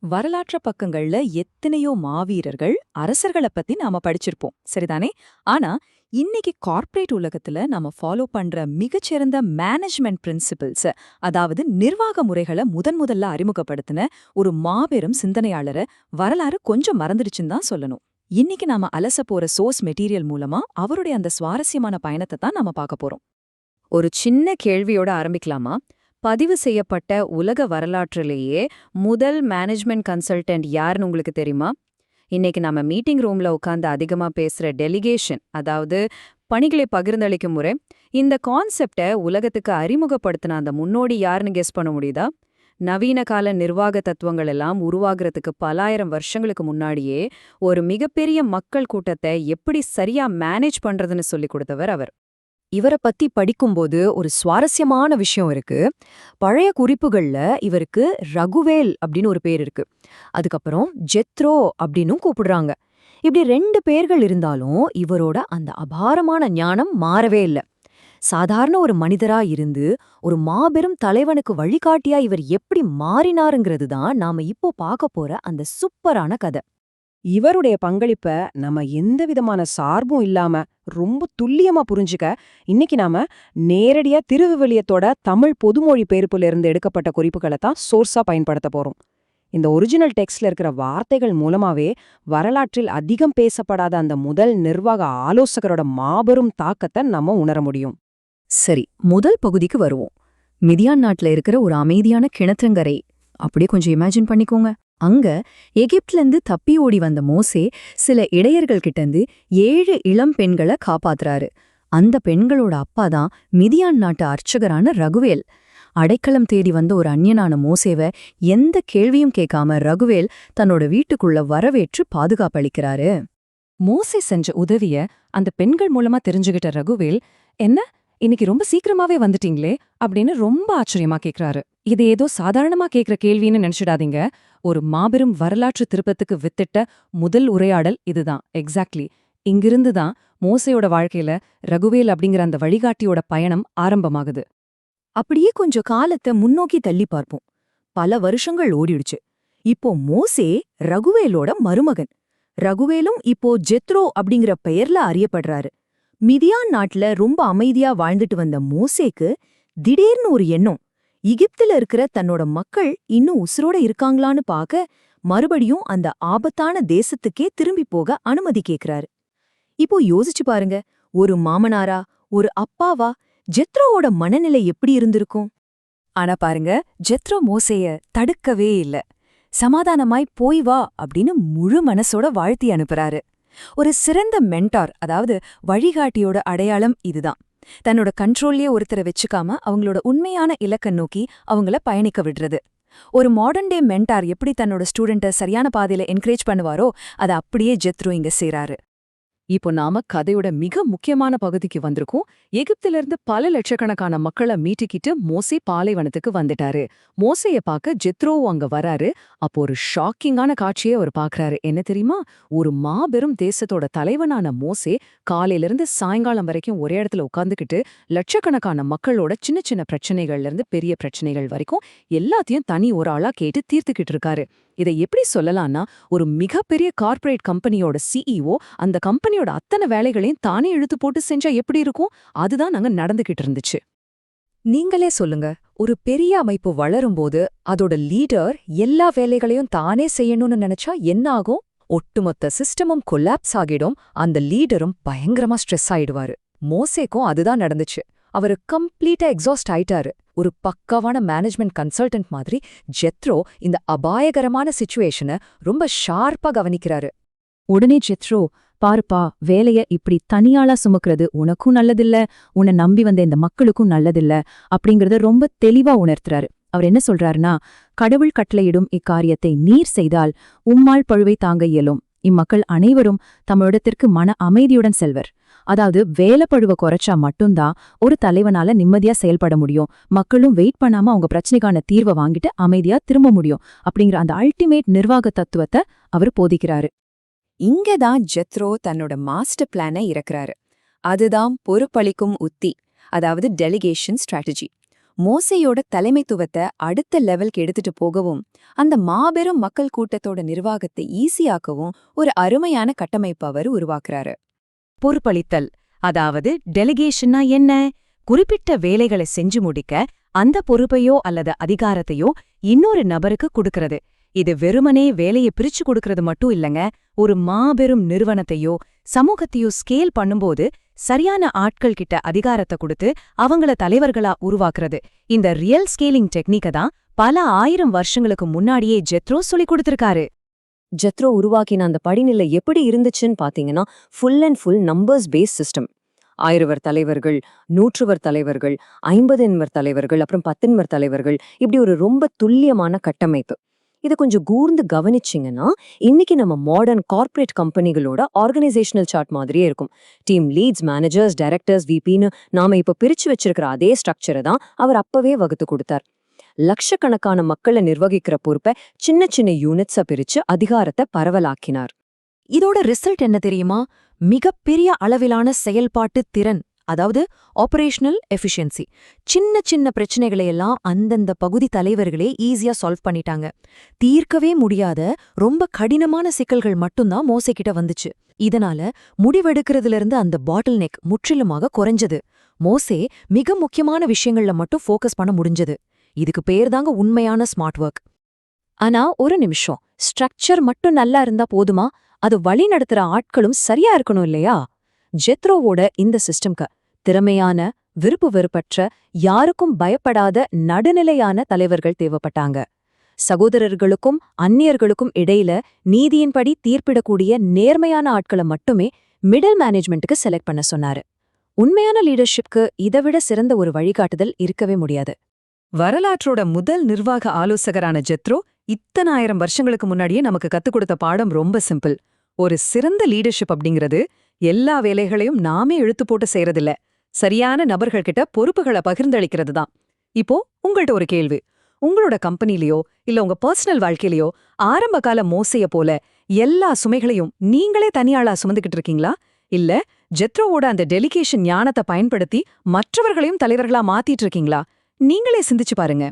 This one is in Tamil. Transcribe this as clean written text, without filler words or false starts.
வரலாற்று பக்கங்கள்ல எத்தனையோ மாவீரர்கள் அரசர்கள பத்தி நாம படிச்சிருப்போம் சரிதானே. ஆனா இன்னைக்கு கார்ப்பரேட் உலகத்துல நாம ஃபாலோ பண்ற மிகச்சிறந்த மேனேஜ்மெண்ட் பிரின்சிபிள்ஸ், அதாவது நிர்வாக முறைகளை முதல்ல அறிமுகப்படுத்தின ஒரு மாபெரும் சிந்தனையாளரை வரலாறு கொஞ்சம் மறந்துடுச்சுன்னு தான் சொல்லணும். இன்னைக்கு நாம அலச போற சோர்ஸ் மெட்டீரியல் மூலமா அவருடைய அந்த சுவாரஸ்யமான பயணத்தை தான் நாம பார்க்க போறோம். ஒரு சின்ன கேள்வியோட ஆரம்பிக்கலாமா? பதிவு செய்யப்பட்ட உலக வரலாற்றிலேயே முதல் மேனேஜ்மெண்ட் கன்சல்டன்ட் யாருன்னு உங்களுக்கு தெரியுமா? இன்னைக்கு நம்ம மீட்டிங் ரூம்ல உட்காந்து அதிகமா பேசுற டெலிகேஷன், அதாவது பணிகளை பகிர்ந்தளிக்கும் முறை, இந்த கான்செப்டை உலகத்துக்கு அறிமுகப்படுத்தின அந்த முன்னோடி யாருன்னு கெஸ் பண்ண முடியுதா? நவீன கால நிர்வாக தத்துவங்கள் எல்லாம் உருவாகிறதுக்கு பலாயிரம் வருஷங்களுக்கு முன்னாடியே ஒரு மிகப்பெரிய மக்கள் கூட்டத்தை எப்படி சரியா மேனேஜ் பண்றதுன்னு சொல்லிக் கொடுத்தவர் அவர். இவரை பத்தி படிக்கும்போது ஒரு சுவாரஸ்யமான விஷயம் இருக்கு. பழைய குறிப்புகள்ல இவருக்கு ரகுவேல் அப்படின்னு ஒரு பேர் இருக்கு. அதுக்கப்புறம் ஜெத்ரோ அப்படின்னும் கூப்பிடுறாங்க. இப்படி ரெண்டு பேர்கள் இருந்தாலும் இவரோட அந்த அபாரமான ஞானம் மாறவே இல்ல. சாதாரண ஒரு மனிதரா இருந்து ஒரு மாபெரும் தலைவனுக்கு வழிகாட்டியா இவர் எப்படி மாறினாருங்கிறது தான் நாம இப்போ பார்க்க போற அந்த சூப்பரான கதை. இவருடைய பங்களிப்ப நம்ம எந்த விதமான சார்பும் இல்லாம ரொம்ப துல்லியமா புரிஞ்சுக்க இன்னைக்கு நாம நேரடியா திருவிவிலியத்தோட தமிழ் பொதுமொழி பெயர்ப்புல இருந்து எடுக்கப்பட்ட குறிப்புகளை தான் சோர்ஸா பயன்படுத்த போறோம். இந்த ஒரிஜினல் டெக்ஸ்ட்ல இருக்கிற வார்த்தைகள் மூலமாவே வரலாற்றில் அதிகம் பேசப்படாத அந்த முதல் நிர்வாக ஆலோசகரோட மாபெரும் தாக்கத்தை நம்ம உணர முடியும். சரி, முதல் பகுதிக்கு வருவோம். மிதியான் நாட்டுல இருக்கிற ஒரு அமைதியான கிணற்றங்கரை அப்படியே கொஞ்சம் இமேஜின் பண்ணிக்கோங்க. அங்க எகிப்துலேருந்து தப்பி ஓடி வந்த மோசே சில இடையர்கள் கிட்டந்து 7 இளம் பெண்களை காப்பாத்துறாரு. அந்த பெண்களோட அப்பாதான் மிதியான் நாட்டு அர்ச்சகரான ரகுவேல். அடைக்கலம் தேடி வந்த ஒரு அந்நியனான மோசேவை எந்த கேள்வியும் கேட்காம ரகுவேல் தன்னோட வீட்டுக்குள்ள வரவேற்று பாதுகாப்பளிக்கிறாரு. மோசே செஞ்ச உதவிய அந்த பெண்கள் மூலமா தெரிஞ்சுகிட்ட ரகுவேல், என்ன இன்னைக்கு ரொம்ப சீக்கிரமாவே வந்துட்டீங்களே அப்படின்னு ரொம்ப ஆச்சரியமா கேக்குறாரு. இது ஏதோ சாதாரணமா கேக்குற கேள்வின்னு நினைச்சிடாதீங்க. ஒரு மாபெரும் வரலாற்று திருப்பத்துக்கு வித்திட்ட முதல் உரையாடல் இதுதான். எக்ஸாக்ட்லி இங்கிருந்து தான் மோசையோட வாழ்க்கையில ரகுவேல் அப்படிங்கிற அந்த வழிகாட்டியோட பயணம் ஆரம்பமாகுது. அப்படியே கொஞ்சம் காலத்தை முன்னோக்கி தள்ளி பார்ப்போம். பல வருஷங்கள் ஓடிடுச்சு. இப்போ மோசே ரகுவேலோட மருமகன். ரகுவேலும் இப்போ ஜெத்ரோ அப்படிங்கிற பெயர்ல அறியப்படுறாரு. மிதியான் நாட்டுல ரொம்ப அமைதியா வாழ்ந்துட்டு வந்த மோசேக்கு திடீர்னு ஒரு எண்ணம். எகிப்துல இருக்கிற தன்னோட மக்கள் இன்னும் உசுரோட இருக்காங்களான்னு பார்க்க மறுபடியும் அந்த ஆபத்தான தேசத்துக்கே திரும்பி போக அனுமதி கேக்குறாரு. இப்போ யோசிச்சு பாருங்க, ஒரு மாமனாரா ஒரு அப்பாவா ஜெத்ரோவோட மனநிலை எப்படி இருந்திருக்கும்? ஆனா பாருங்க, ஜெத்ரோ மோசேய தடுக்கவே இல்ல. சமாதானமாய் போய் வா அப்படின்னு முழு மனசோட வாழ்த்தி அனுப்புறாரு. ஒரு சிறந்த மென்டார், அதாவது வழிகாட்டியோட அடையாளம் இதுதான். தன்னோட கண்ட்ரோல்லயே ஒருத்தரை வச்சுக்காம அவங்களோட உண்மையான இலக்கை நோக்கி அவங்கள பயணிக்க விடுறது. ஒரு மாடர்ன் டே மென்டார் எப்படி தன்னோட ஸ்டூடெண்ட்டை சரியான பாதையில என்கரேஜ் பண்ணுவாரோ அதை அப்படியே ஜெத்ரோ இங்க செய்றாரு. இப்போ நாம கதையோட மிக முக்கியமான பகுதிக்கு வந்திருக்கோம். எகிப்திலிருந்து பல லட்சக்கணக்கான மக்களை மீட்டுக்கிட்டு மோசே பாலைவனத்துக்கு வந்துட்டாரு. மோசைய பார்க்க ஜெத்ரோவும் அங்க வராரு. அப்போ ஒரு ஷாக்கிங்கான காட்சியை அவர் பாக்குறாரு. என்ன தெரியுமா? ஒரு மாபெரும் தேசத்தோட தலைவனான மோசே காலையிலிருந்து சாயங்காலம் வரைக்கும் ஒரே இடத்துல உட்காந்துக்கிட்டு லட்சக்கணக்கான மக்களோட சின்ன சின்ன பிரச்சனைகள்ல இருந்து பெரிய பிரச்சனைகள் வரைக்கும் எல்லாத்தையும் தனி ஒரு ஆளா கேட்டு தீர்த்துக்கிட்டு இருக்காரு. இதை எப்படி சொல்லலாம்னா, ஒரு மிகப்பெரிய கார்ப்பரேட் கம்பெனியோட சிஇஓ அந்த கம்பெனியோட அத்தனை வேலைகளையும் தானே இழுத்து போட்டு செஞ்சா எப்படி இருக்கும்? அதுதான் நாங்க நடந்துகிட்டு இருந்துச்சு. நீங்களே சொல்லுங்க, ஒரு பெரிய அமைப்பு வளரும்போது அதோட லீடர் எல்லா வேலைகளையும் தானே செய்யணும்னு நினைச்சா என்ன ஆகும்? ஒட்டுமொத்த சிஸ்டமும் கொலாப்ஸ் ஆகிடும். அந்த லீடரும் பயங்கரமா ஸ்ட்ரெஸ் ஆயிடுவாரு. மோசேக்கும் அதுதான் நடந்துச்சு. அவரு கம்ப்ளீட்டா எக்ஸாஸ்ட் ஆயிட்டாரு. ஒரு பக்காவான மேனேஜ்மெண்ட் கன்சல்டன்ட் மாதிரி ஜெத்ரோ இந்த அபாயகரமான சிச்சுவேஷனை ரொம்ப ஷார்ப்பா கவனிக்கிறாரு. உடனே ஜெத்ரோ, பாருப்பா, வேலைய இப்படி தனியாளா சுமக்கிறது உனக்கும் நல்லதில்ல, உன்னை நம்பி வந்த இந்த மக்களுக்கும் நல்லதில்ல அப்படிங்கறத ரொம்ப தெளிவா உணர்த்துறாரு. அவர் என்ன சொல்றாருன்னா, கடவுள் கட்டளையிடும் இக்காரியத்தை நீர் செய்தால் உம்மால் பழுவை தாங்க இயலும். இம்மக்கள் அனைவரும் தம்மிடத்திற்கு மன அமைதியுடன் செல்வர். அதாவது வேலைப்பழுவ குறைச்சா மட்டும்தான் ஒரு தலைவனால நிம்மதியா செயல்பட முடியும். மக்களும் வெயிட் பண்ணாம அவங்க பிரச்சனைக்கான தீர்வை வாங்கிட்டு அமைதியா திரும்ப முடியும் அப்படிங்கிற அந்த அல்டிமேட் நிர்வாக தத்துவத்தை அவர் போதிக்கிறாரு. இங்கதான் ஜெத்ரோ தன்னோட மாஸ்டர் பிளானை இறக்குறாரு. அதுதான் பொறுப்பளிக்கும் உத்தி, அதாவது டெலிகேஷன் ஸ்ட்ராட்டஜி. மோசேயோட தலைமைத்துவத்தை அடுத்த லெவலுக்கு எடுத்துட்டு போகவும் அந்த மாபெரும் மக்கள் கூட்டத்தோட நிர்வாகத்தை ஈஸியாக்கவும் ஒரு அருமையான கட்டமைப்பு அவர் உருவாக்குறாரு. பொறுப்பளித்தல், அதாவது டெலிகேஷன்னா என்ன? குறிப்பிட்ட வேலைகளை செஞ்சு முடிக்க அந்த பொறுப்பையோ அல்லது அதிகாரத்தையோ இன்னொரு நபருக்கு கொடுக்கறது. இது வெறுமனே வேலையை பிரிச்சு கொடுக்கறது மட்டும் இல்லங்க, ஒரு மாபெரும் நிறுவனத்தையோ சமூகத்தையோ ஸ்கேல் பண்ணும்போது சரியான ஆட்கள் கிட்ட அதிகாரத்தை கொடுத்து அவங்கள தலைவர்களா உருவாக்குறது. இந்த ரியல் ஸ்கேலிங் டெக்னிக்க தான் பல 1000 வருஷங்களுக்கு முன்னாடியே ஜெத்ரோ சொல்லிக் கொடுத்திருக்காரு. ஜெத்ரோ உருவாக்கின அந்த படிநிலை எப்படி இருந்துச்சுன்னு பாத்தீங்கன்னா, full and full numbers base system. 1000 தலைவர்கள், 100 தலைவர்கள், 50 தலைவர்கள், அப்புறம் 10 தலைவர்கள், இப்படி ஒரு ரொம்ப துல்லியமான கட்டமைப்பு. இதை கொஞ்சம் கூர்ந்து கவனிச்சிங்கன்னா, இன்னைக்கு நம்ம மாடர்ன் கார்ப்பரேட் கம்பெனிகளோட ஆர்கனைசேஷனல் சார்ட் மாதிரியே இருக்கும். டீம் லீட்ஸ், மேனேஜர்ஸ், டைரக்டர்ஸ், விபின்னு நாம இப்ப பிரிச்சு வச்சிருக்கிற அதே ஸ்ட்ரக்சரை தான் அவர் அப்பவே வகுத்து கொடுத்தார். லட்சக்கணக்கான மக்களை நிர்வகிக்கிற பொறுப்பை சின்ன சின்ன யூனிட்ஸா பிரிச்சு அதிகாரத்தை பரவலாக்கினார். இதோட ரிசல்ட் என்ன தெரியுமா? மிகப்பெரிய அளவிலான செயல்பாட்டு திறன், அதாவது ஆபரேஷனல் எஃபிஷியன்சி. சின்ன சின்ன பிரச்சனைகளையெல்லாம் அந்தந்த பகுதி தலைவர்களே ஈஸியா சால்வ் பண்ணிட்டாங்க. தீர்க்கவே முடியாத ரொம்ப கடினமான சிக்கல்கள் மட்டும்தான் மோசேகிட்ட வந்துச்சு. இதனால முடிவெடுக்கிறதுல இருந்து அந்த பாட்டில் நெக் முற்றிலுமாக குறைஞ்சது. மோசே மிக முக்கியமான விஷயங்கள்ல மட்டும் ஃபோக்கஸ் பண்ண முடிஞ்சது. இதுக்கு பேர்தாங்க உண்மையான ஸ்மார்ட் ஒர்க். ஆனா ஒரு நிமிஷம், ஸ்ட்ரக்சர் மட்டும் நல்லா இருந்தா போதுமா? அது வழி நடத்துற ஆட்களும் சரியா இருக்கணும் இல்லையா? ஜெத்ரோவோட இந்த சிஸ்டம்க்கு திறமையான, விருப்பு வெறுப்பற்ற, யாருக்கும் பயப்படாத நடுநிலையான தலைவர்கள் தேவைப்பட்டாங்க. சகோதரர்களுக்கும் அந்நியர்களுக்கும் இடையில நீதியின்படி தீர்ப்பிடக்கூடிய நேர்மையான ஆட்களை மட்டுமே மிடில் மேனேஜ்மெண்ட்டுக்கு செலக்ட் பண்ண சொன்னாரு. உண்மையான லீடர்ஷிப்க்கு இதைவிட சிறந்த ஒரு வழிகாட்டுதல் இருக்கவே முடியாது. வரலாற்றோட முதல் நிர்வாக ஆலோசகரான ஜெத்ரோ இத்தனை 1000 வருஷங்களுக்கு முன்னாடியே நமக்கு கத்துக் கொடுத்த பாடம் ரொம்ப சிம்பிள். ஒரு சிறந்த லீடர்ஷிப் அப்படிங்கிறது எல்லா வேலைகளையும் நாமே இழுத்து போட்டு செய்யறதில்ல, சரியான நபர்கள்கிட்ட பொறுப்புகளை பகிர்ந்தளிக்கிறது தான். இப்போ உங்கள்ட்ட ஒரு கேள்வி. உங்களோட கம்பெனிலயோ இல்ல உங்க பர்சனல் வாழ்க்கையிலயோ ஆரம்ப கால மோசைய போல எல்லா சுமைகளையும் நீங்களே தனியாளா சுமந்துகிட்டு இருக்கீங்களா? இல்ல ஜெத்ரோவோட அந்த டெலிகேஷன் ஞானத்தை பயன்படுத்தி மற்றவர்களையும் தலைவர்களா மாத்திட்டு இருக்கீங்களா? நீங்களே சிந்திச்சு பாருங்க.